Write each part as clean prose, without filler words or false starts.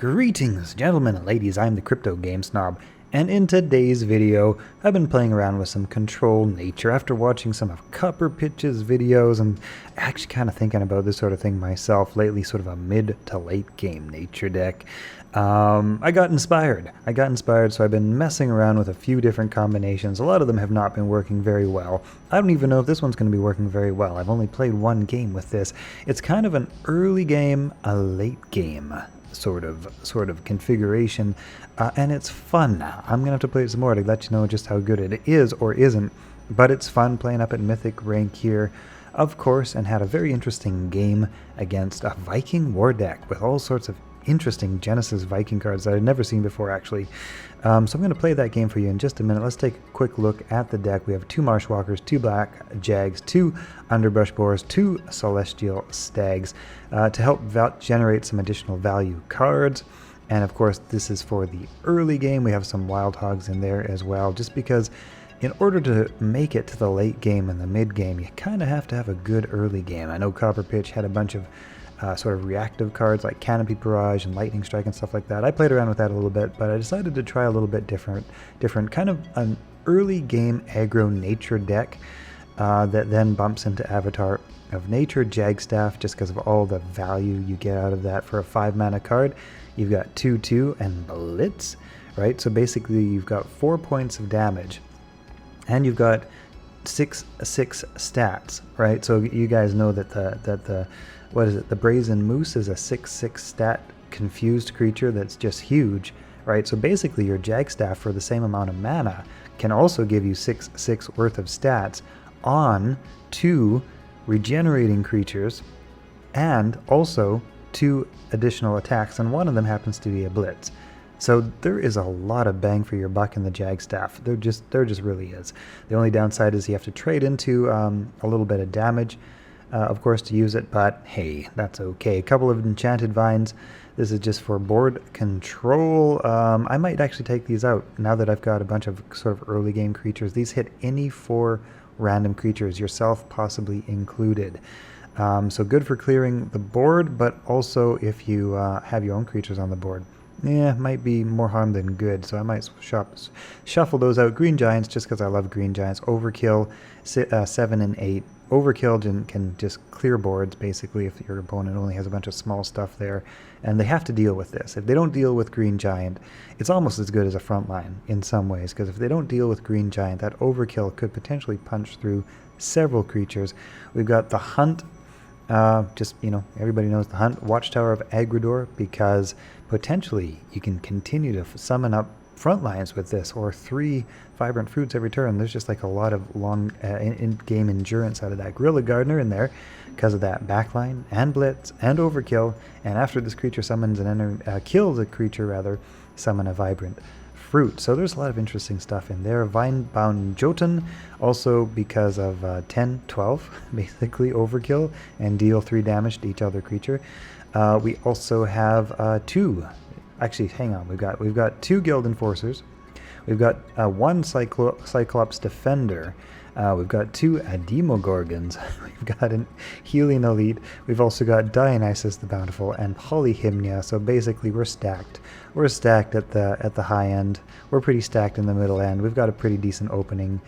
Greetings, gentlemen and ladies, I'm the Crypto Game Snob, and in today's video, I've been playing around with some Control Nature after watching some of Copperpitch's videos and actually kind of thinking about this sort of thing myself lately, sort of a mid to late game nature deck. I got inspired, so I've been messing around with a few different combinations. A lot of them have not been working very well. I don't even know if this one's going to be working very well. I've only played one game with this. It's kind of an early game, a late game sort of configuration, and it's fun. I'm gonna have to play it some more to let you know just how good it is or isn't, but it's fun playing up at Mythic rank here, of course, and had a very interesting game against a Viking war deck with all sorts of interesting Genesis Viking cards that I'd never seen before, actually. So I'm going to play that game for you in just a minute. Let's take a quick look at the deck. We have 2 Marshwalkers, 2 Black Jags, 2 Underbrush Boars, 2 Celestial Stags to help generate some additional value cards. And of course, this is for the early game. We have some Wild Hogs in there as well, just because in order to make it to the late game and the mid game, you kind of have to have a good early game. I know Copperpitch had a bunch of sort of reactive cards like Canopy Barrage and Lightning Strike and stuff like that. I played around with that a little bit, but I decided to try a little bit different kind of an early game aggro nature deck that then bumps into Avatar of Nature, Jagstaff, just because of all the value you get out of that for a 5-mana card. You've got 2/2 and Blitz, right? So basically you've got 4 points of damage, and you've got 6/6 stats, right? So you guys know that the what is it? The Brazen Moose is a 6/6 stat confused creature that's just huge, right? So basically your Jagstaff for the same amount of mana can also give you 6/6 worth of stats on 2 regenerating creatures and also 2 additional attacks, and one of them happens to be a Blitz. So there is a lot of bang for your buck in the Jagstaff. There just really is. The only downside is you have to trade into a little bit of damage, of course, to use it, but hey, that's okay. A couple of Enchanted Vines. This is just for board control. I might actually take these out now that I've got a bunch of sort of early game creatures. These hit any 4 random creatures, yourself possibly included. So good for clearing the board, but also if you have your own creatures on the board. Yeah, might be more harm than good, so I might shuffle those out. Green Giants, just because I love Green Giants. Overkill, 7 and 8. Overkill can just clear boards, basically, if your opponent only has a bunch of small stuff there. And they have to deal with this. If they don't deal with Green Giant, it's almost as good as a frontline in some ways, because if they don't deal with Green Giant, that Overkill could potentially punch through several creatures. We've got the Hunt. Just, everybody knows the Hunt. Watchtower of Agridor, because potentially you can continue to summon up front lines with this, or 3 Vibrant Fruits every turn. There's just like a lot of long in-game endurance out of that. Gorilla Gardener in there because of that backline and Blitz and Overkill, and after this creature summons kills a creature rather, summon a Vibrant Fruit. So there's a lot of interesting stuff in there. Vinebound Jotun, also because of 10/12, basically Overkill, and deal 3 damage to each other creature. We also have 2. Actually, hang on. We've got 2 Guild Enforcers. We've got 1 Cyclops Defender. We've got 2 Demogorgons. We've got a Healing Elite. We've also got Dionysus the Bountiful and Polyhymnia. So basically, we're stacked. We're stacked at the high end. We're pretty stacked in the middle end. We've got a pretty decent opening.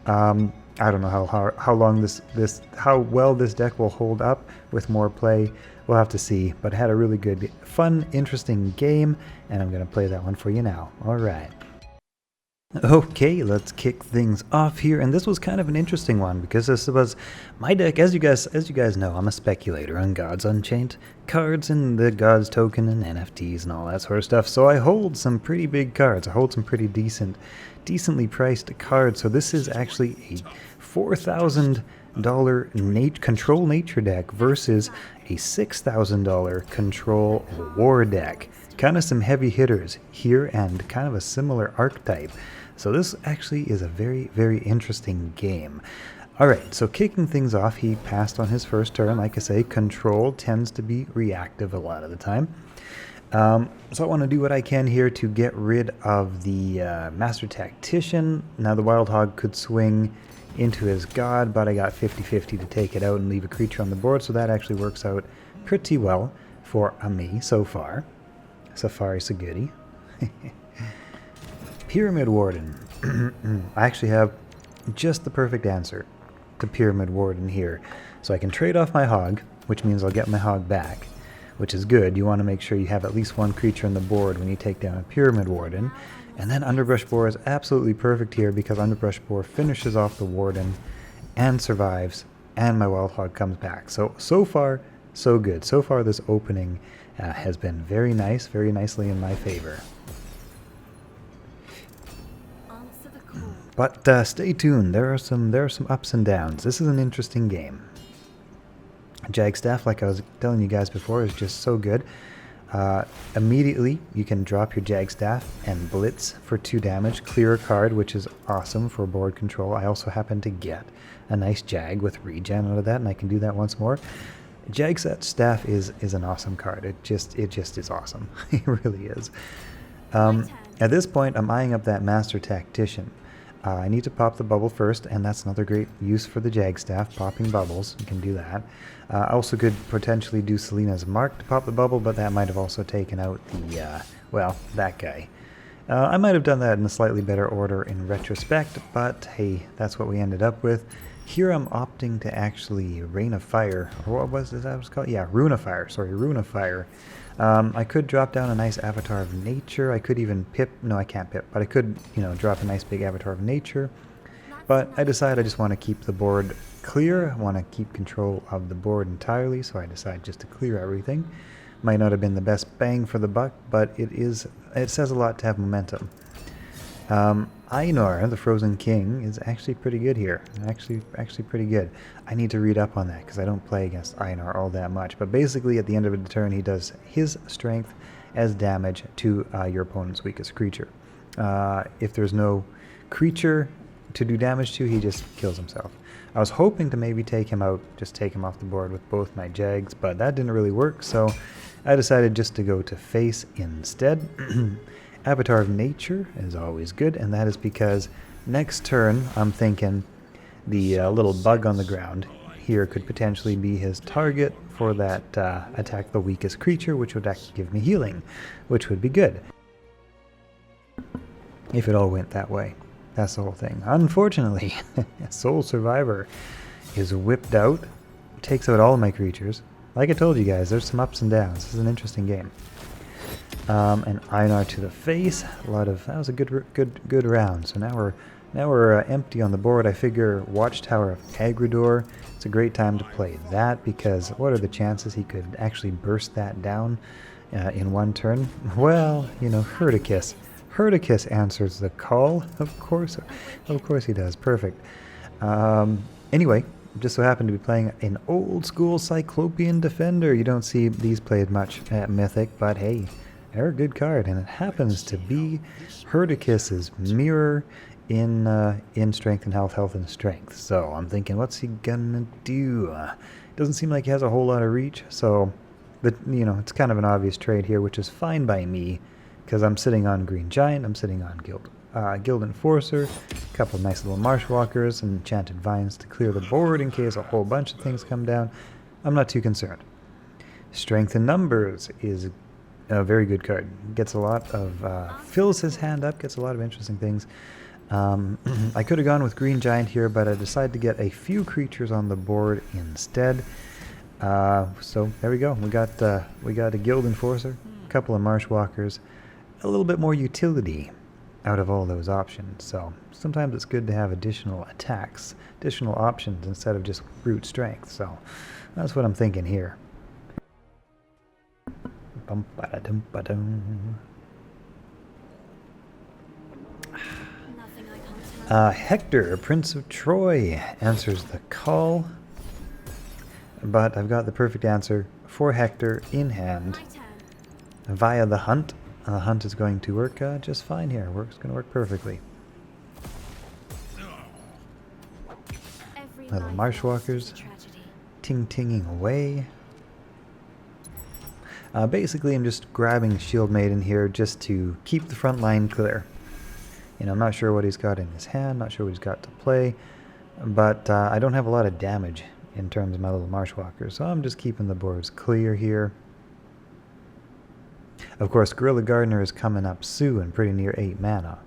I don't know how well this deck will hold up with more play. We'll have to see, but had a really good, fun, interesting game, and I'm going to play that one for you now. All right. Okay, let's kick things off here, and this was kind of an interesting one because this was my deck. As you guys know, I'm a speculator on Gods Unchained cards and the Gods token and NFTs and all that sort of stuff. So I hold some pretty big cards. I hold some pretty decently priced cards. So this is actually a $4,000 Control Nature deck versus a $6,000 Control War deck. Kind of some heavy hitters here and kind of a similar archetype. So this actually is a very, very interesting game. Alright, so kicking things off, he passed on his first turn. Like I say, Control tends to be reactive a lot of the time. So I want to do what I can here to get rid of the Master Tactician. Now the Wild Hog could swing into his God, but I got 50-50 to take it out and leave a creature on the board, so that actually works out pretty well for me so far. Safari's a goodie. Pyramid Warden. I actually have just the perfect answer to Pyramid Warden here. So I can trade off my hog, which means I'll get my hog back, which is good. You want to make sure you have at least one creature on the board when you take down a Pyramid Warden. And then Underbrush Boar is absolutely perfect here because Underbrush Boar finishes off the Warden and survives, and my Wild Hog comes back. So far, so good. So far this opening has been very nice, very nicely in my favor. But stay tuned. There are some ups and downs. This is an interesting game. Jagstaff, like I was telling you guys before, is just so good. Immediately, you can drop your Jagstaff and Blitz for 2 damage, clear a card, which is awesome for board control. I also happen to get a nice Jag with regen out of that, and I can do that once more. Jagstaff is an awesome card. It just is awesome. It really is. At this point, I'm eyeing up that Master Tactician. I need to pop the bubble first, and that's another great use for the Jagstaff, popping bubbles. You can do that. I also could potentially do Selena's Mark to pop the bubble, but that might have also taken out the, well, that guy. I might have done that in a slightly better order in retrospect, but hey, that's what we ended up with. Here I'm opting to actually Rain of Fire, or what was that was called? Yeah, Rune of Fire, sorry, Rune of Fire. I could drop down a nice Avatar of Nature. I could even pip, no I can't pip, but I could, you know, drop a nice big Avatar of Nature. But I decided I just want to keep the board clear. I want to keep control of the board entirely, so I decided just to clear everything. Might not have been the best bang for the buck, but it says a lot to have momentum. Einar, the Frozen King, is actually pretty good here. Actually pretty good. I need to read up on that because I don't play against Einar all that much. But basically, at the end of the turn, he does his strength as damage to your opponent's weakest creature. If there's no creature to do damage to, he just kills himself. I was hoping to maybe take him out, just take him off the board with both my Jags, but that didn't really work, so I decided just to go to face instead. Avatar of Nature is always good, and that is because next turn I'm thinking the little bug on the ground here could potentially be his target for that attack the weakest creature, which would actually give me healing, which would be good if it all went that way. That's the whole thing. Unfortunately, Soul Survivor is whipped out, takes out all of my creatures. Like I told you guys, there's some ups and downs. This is an interesting game. And Einar to the face. That was a good round. So now we're empty on the board. I figure Watchtower of Agridor. It's a great time to play that because what are the chances he could actually burst that down in one turn? Well, you know, Herdicus. Herdicus answers the call. Of course he does. Perfect. Anyway, just so happened to be playing an old school Cyclopean Defender. You don't see these played much at Mythic, but hey, they're a good card, and it happens to be Herdicus's mirror in strength and health and strength. So I'm thinking, what's he gonna do? Doesn't seem like he has a whole lot of reach, so it's kind of an obvious trade here, which is fine by me, because I'm sitting on Green Giant, I'm sitting on Guild Enforcer, a couple of nice little Marshwalkers, and Enchanted Vines to clear the board in case a whole bunch of things come down. I'm not too concerned. Strength in Numbers is a very good card. Gets a lot of, fills his hand up, gets a lot of interesting things. I could have gone with Green Giant here, but I decided to get a few creatures on the board instead. So there we go. We got a Guild Enforcer, a couple of Marshwalkers, a little bit more utility out of all those options. So sometimes it's good to have additional attacks, additional options instead of just brute strength. So that's what I'm thinking here. Hector, Prince of Troy, answers the call. But I've got the perfect answer for Hector in hand via the hunt. The hunt is going to work just fine here. It's going to work perfectly. Little Marshwalkers ting-tinging away. Basically, I'm just grabbing Shield Maiden here just to keep the front line clear. I'm not sure what he's got in his hand, not sure what he's got to play, but I don't have a lot of damage in terms of my little Marshwalkers, so I'm just keeping the boards clear here. Of course, Gorilla Gardener is coming up soon, pretty near 8 mana.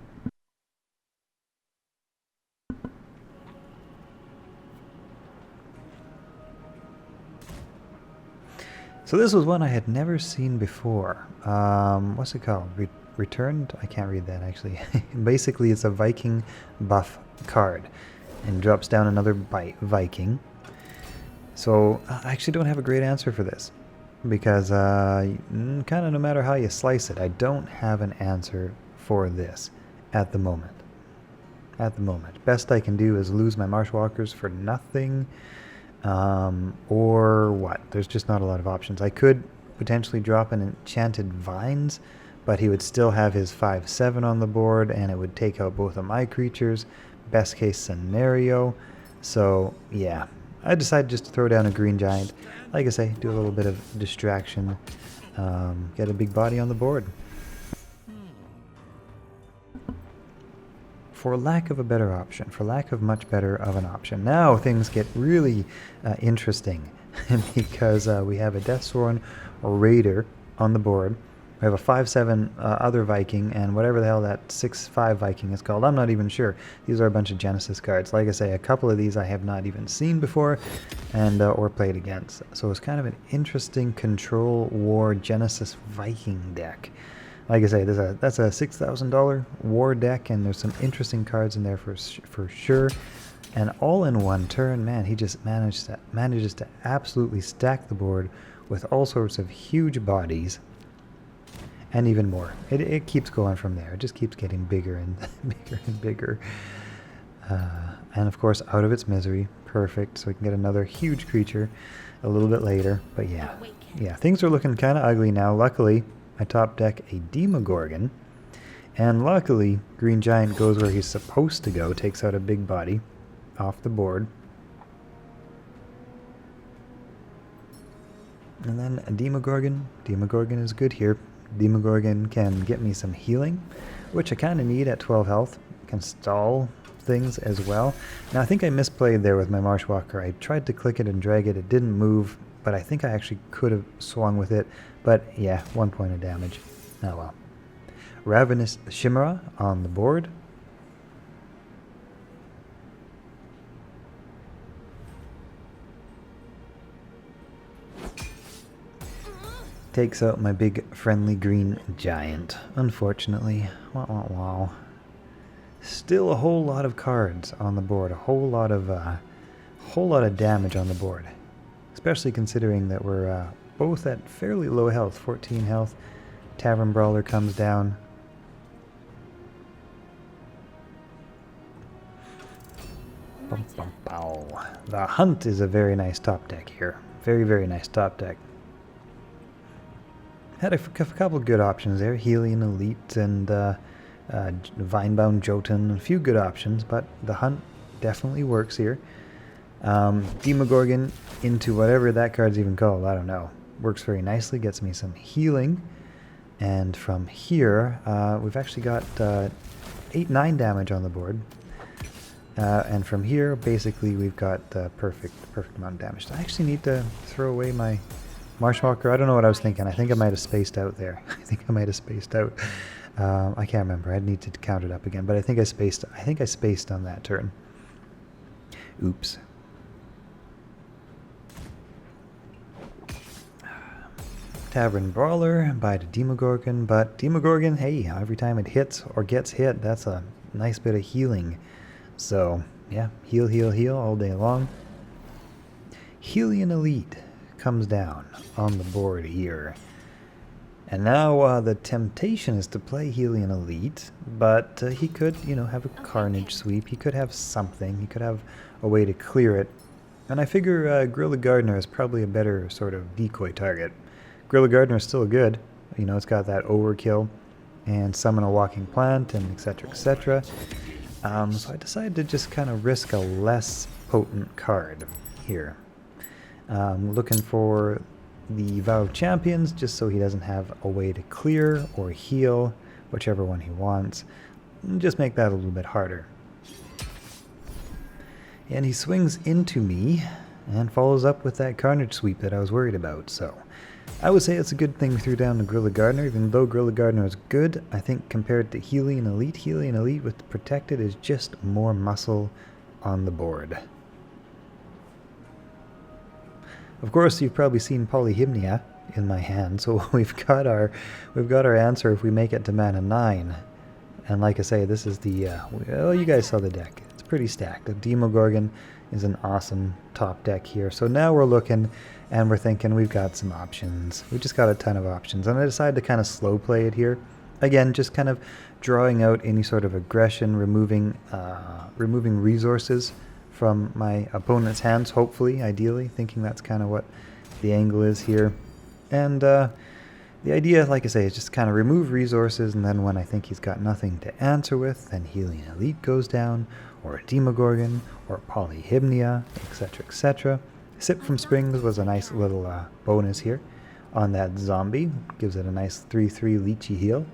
So this was one I had never seen before. What's it called? Returned? I can't read that actually. Basically, it's a Viking buff card, and drops down another Viking. So I actually don't have a great answer for this, because kind of no matter how you slice it, I don't have an answer for this at the moment. Best I can do is lose my Marshwalkers for nothing. Or what? There's just not a lot of options. I could potentially drop an Enchanted Vines, but he would still have his 5/7 on the board, and it would take out both of my creatures. Best case scenario. So yeah, I decided just to throw down a Green Giant. Like I say, do a little bit of distraction. Get a big body on the board. For lack of a better option, for lack of much better of an option. Now things get really interesting because we have a Deathsworn Raider on the board. We have a 5/7 other Viking, and whatever the hell that 6/5 Viking is called, I'm not even sure. These are a bunch of Genesis cards. Like I say, a couple of these I have not even seen before, and or played against. So it's kind of an interesting control war Genesis Viking deck. Like I say, that's a $6,000 war deck, and there's some interesting cards in there for sure. And all in one turn, man, he just manages to absolutely stack the board with all sorts of huge bodies, and even more. It keeps going from there. It just keeps getting bigger and bigger and bigger. And of course, out of its misery, perfect. So we can get another huge creature a little bit later. But yeah, things are looking kind of ugly now. Luckily, I top deck a Demogorgon, and luckily Green Giant goes where he's supposed to go, takes out a big body off the board, and then a Demogorgon is good here. Demogorgon can get me some healing, which I kind of need at 12 health. Can stall things as well. Now I think I misplayed there with my Marshwalker. I tried to click it and drag it, it didn't move, but I think I actually could have swung with it. But yeah, 1 point of damage. Oh well. Ravenous Chimera on the board. Takes out my big friendly Green Giant, unfortunately. Wow, wow, wow. Still a whole lot of cards on the board, a whole lot of damage on the board. Especially considering that we're both at fairly low health, 14 health. Tavern Brawler comes down. Bum, bum, bow. The Hunt is a very nice top deck here. Very, very nice top deck. Had a couple good options there. Helion Elite and Vinebound Jotun. A few good options, but the Hunt definitely works here. Demogorgon into whatever that card's even called, I don't know. Works very nicely, gets me some healing. And from here, we've actually got 8-9 damage on the board. And from here, basically, we've got the perfect amount of damage. I actually need to throw away my Marshwalker. I don't know what I was thinking. I think I might have spaced out there. I can't remember. I'd need to count it up again. But I think I spaced on that turn. Oops. Tavern Brawler by the Demogorgon, but Demogorgon, hey, every time it hits or gets hit, that's a nice bit of healing. So, yeah, heal, heal, heal all day long. Helion Elite comes down on the board here. And now the temptation is to play Helion Elite, but he could, have a Carnage Sweep. He could have something. He could have a way to clear it. And I figure Gorilla Gardener is probably a better sort of decoy target. Gorilla Gardener is still good. It's got that overkill and summon a walking plant and etc. etc. So I decided to just kind of risk a less potent card here. Looking for the Vow of Champions just so he doesn't have a way to clear or heal, whichever one he wants. Just make that a little bit harder. And he swings into me and follows up with that Carnage Sweep that I was worried about. So I would say it's a good thing we threw down the Gorilla Gardener, even though Gorilla Gardener is good. I think compared to Helion Elite with Protected is just more muscle on the board. Of course, you've probably seen Polyhymnia in my hand, so we've got our answer if we make it to mana 9. And like I say, this is the well, you guys saw the deck. It's pretty stacked. The Demogorgon is an awesome top deck here. So now we're looking and we're thinking we've got some options. We just got a ton of options, and I decided to kind of slow play it here. Again, just kind of drawing out any sort of aggression, removing resources from my opponent's hands, hopefully, ideally, thinking that's kind of what the angle is here. And the idea, like I say, is just kind of remove resources, and then when I think he's got nothing to answer with, then Helion Elite goes down, or a Demogorgon, or Polyhymnia, etc., etc. Sip from Springs was a nice little bonus here on that zombie. Gives it a nice 3/3 leechy heal.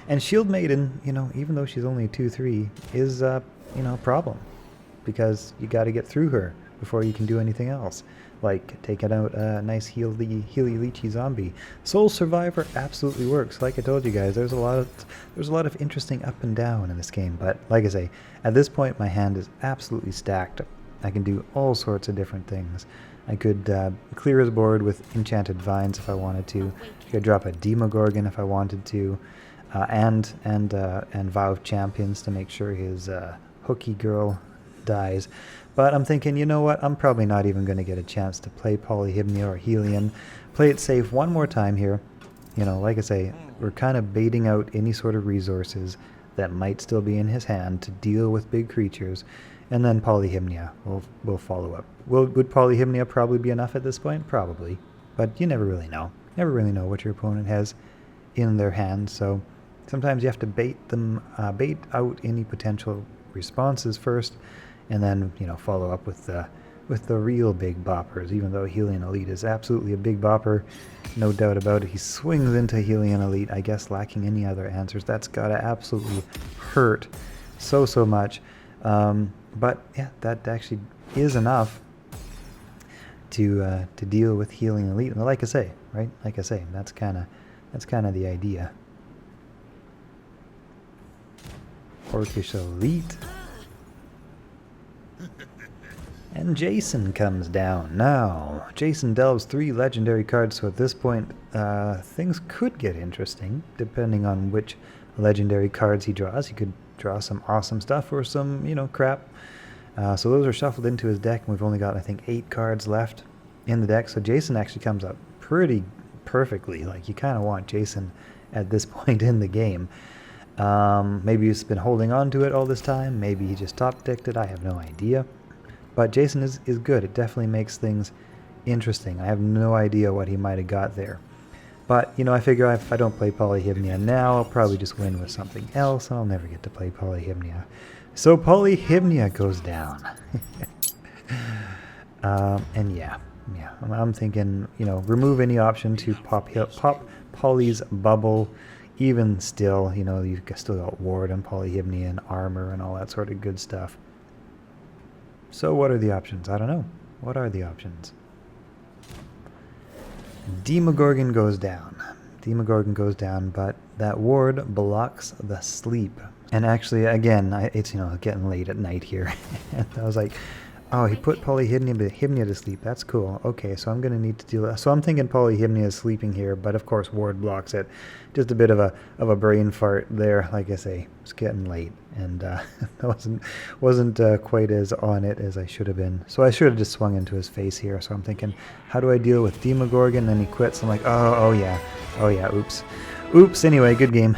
And Shield Maiden, you know, even though she's only a 2/3, is, you know, a problem. Because you got to get through her before you can do anything else. Like taking out a nice Healy Leechy zombie. Soul Survivor absolutely works. Like I told you guys, there's a lot of interesting up and down in this game. But like I say, at this point my hand is absolutely stacked. I can do all sorts of different things. I could clear his board with Enchanted Vines if I wanted to. I could drop a Demogorgon if I wanted to, and Vow of Champions to make sure his hooky girl dies. But I'm thinking, you know what, I'm probably not even going to get a chance to play Polyhymnia or Helion. Play it safe one more time here. You know, like I say, we're kind of baiting out any sort of resources that might still be in his hand to deal with big creatures. And then Polyhymnia will follow up. Would Polyhymnia probably be enough at this point? Probably. But you never really know. Never really know what your opponent has in their hand. So sometimes you have to bait out any potential responses first, and then, you know, follow up with the real big boppers. Even though Helion Elite is absolutely a big bopper, no doubt about it. He swings into Helion Elite, I guess lacking any other answers. That's gotta absolutely hurt so much. But yeah, that actually is enough to deal with Helion Elite. And like I say, right? Like I say, that's kind of the idea. Orcish Elite. And Jason comes down. Now, Jason delves 3 legendary cards, so at this point, things could get interesting, depending on which legendary cards he draws. He could draw some awesome stuff or some, you know, crap. So those are shuffled into his deck, and we've only got, I think, 8 cards left in the deck. So Jason actually comes up pretty perfectly. Like, you kind of want Jason at this point in the game. Maybe he's been holding on to it all this time. Maybe he just top-decked it. I have no idea. But Jason is good. It definitely makes things interesting. I have no idea what he might have got there. But, you know, I figure if I don't play Polyhymnia now, I'll probably just win with something else. I'll never get to play Polyhymnia. So Polyhymnia goes down. And yeah, I'm thinking, you know, remove any option to pop Poly's bubble. Even still, you know, you've still got ward and Polyhymnia and armor and all that sort of good stuff. So what are the options? I don't know. What are the options? Demogorgon goes down. Demogorgon goes down, but that ward blocks the sleep. And actually, again, it's, you know, getting late at night here. And I was like, oh, he put Polyhymnia to sleep. That's cool. Okay, so I'm going to need to deal with that. So I'm thinking Polyhymnia is sleeping here, but of course ward blocks it. Just a bit of a brain fart there. Like I say, it's getting late, and I wasn't quite as on it as I should have been. So I should have just swung into his face here. So I'm thinking, how do I deal with Demogorgon? Then he quits. I'm like, oh yeah, oops. Anyway, good game.